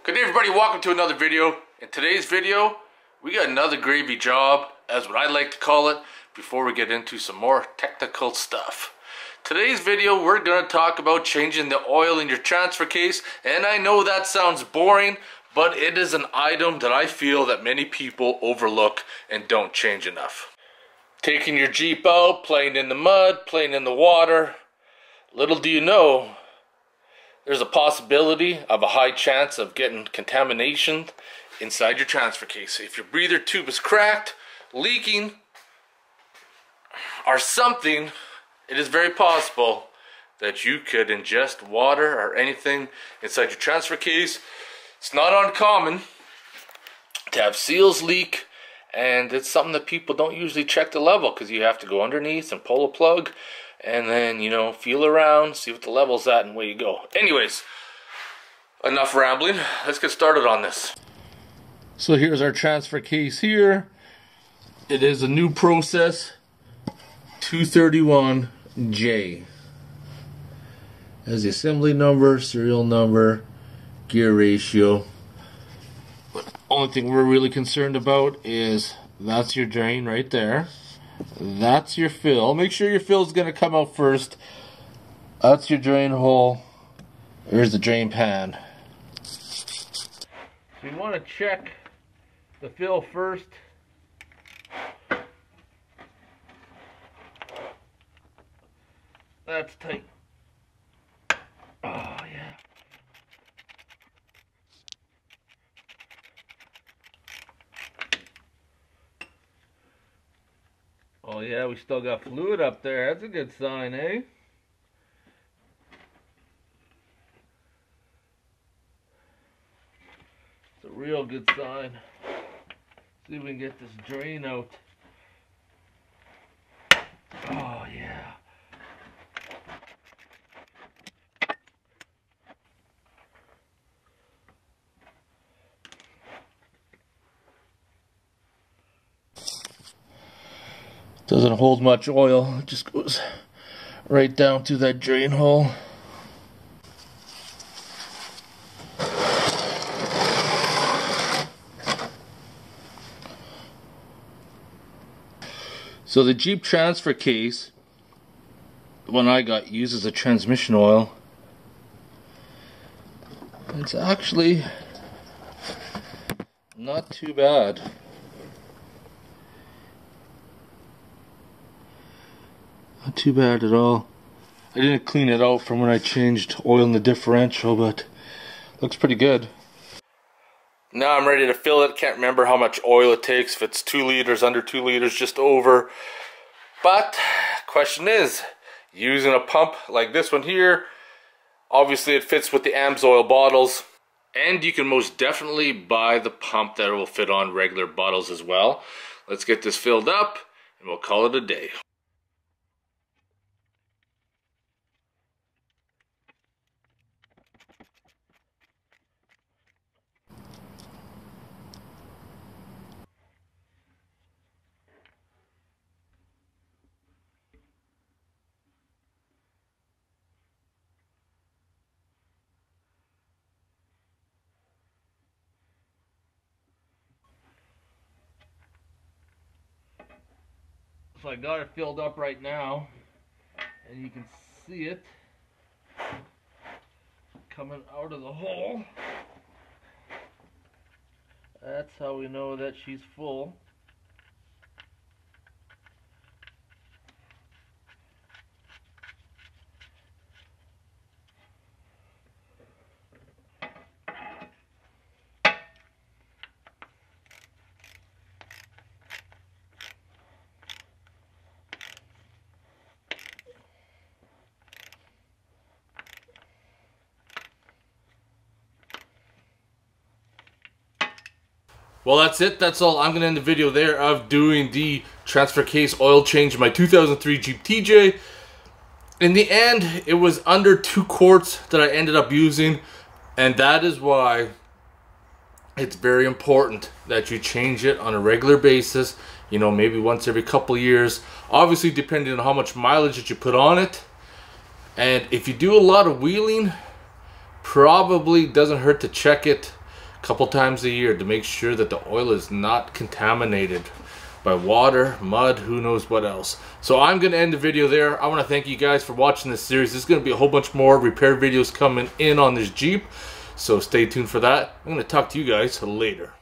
Good day everybody, welcome to another video. In today's video, we got another gravy job, as what I like to call it, before we get into some more technical stuff. Today's video, we're going to talk about changing the oil in your transfer case, and I know that sounds boring, but it is an item that I feel that many people overlook and don't change enough. Taking your Jeep out, playing in the mud, playing in the water, little do you know, there's a possibility of a high chance of getting contamination inside your transfer case. If your breather tube is cracked, leaking, or something, it is very possible that you could ingest water or anything inside your transfer case. It's not uncommon to have seals leak, and it's something that people don't usually check the level because you have to go underneath and pull a plug and then, you know, feel around, see what the level's at, and away you go. Anyways, enough rambling. Let's get started on this. So here's our transfer case here. It is a new process, 231 J. Has the assembly number, serial number, gear ratio. But the only thing we're really concerned about is that's your drain right there. That's your fill. Make sure your fill is going to come out first. That's your drain hole. Here's the drain pan. So you want to check the fill first. That's tight. Oh yeah. Oh yeah, we still got fluid up there. That's a good sign, eh? It's a real good sign. See if we can get this drain out. Oh yeah. Doesn't hold much oil, it just goes right down to that drain hole. So the Jeep transfer case, the one I got, uses a transmission oil. It's actually not too bad. Not too bad at all. I didn't clean it out from when I changed oil in the differential, but looks pretty good. Now I'm ready to fill it. Can't remember how much oil it takes, if it's 2 liters, under 2 liters, just over. But question is, using a pump like this one here, obviously it fits with the AMSOIL bottles, and you can most definitely buy the pump that will fit on regular bottles as well. Let's get this filled up and we'll call it a day. So I got it filled up right now, and you can see it coming out of the hole. That's how we know that she's full. Well, that's it. That's all. I'm going to end the video there of doing the transfer case oil change in my 2003 Jeep TJ. In the end, it was under 2 quarts that I ended up using, and that is why it's very important that you change it on a regular basis, you know, maybe once every couple years, obviously depending on how much mileage that you put on it. And if you do a lot of wheeling, probably doesn't hurt to check it a couple times a year to make sure that the oil is not contaminated by water, mud, who knows what else. So I'm going to end the video there. I want to thank you guys for watching this series. There's going to be a whole bunch more repair videos coming in on this Jeep, so stay tuned for that. I'm going to talk to you guys later.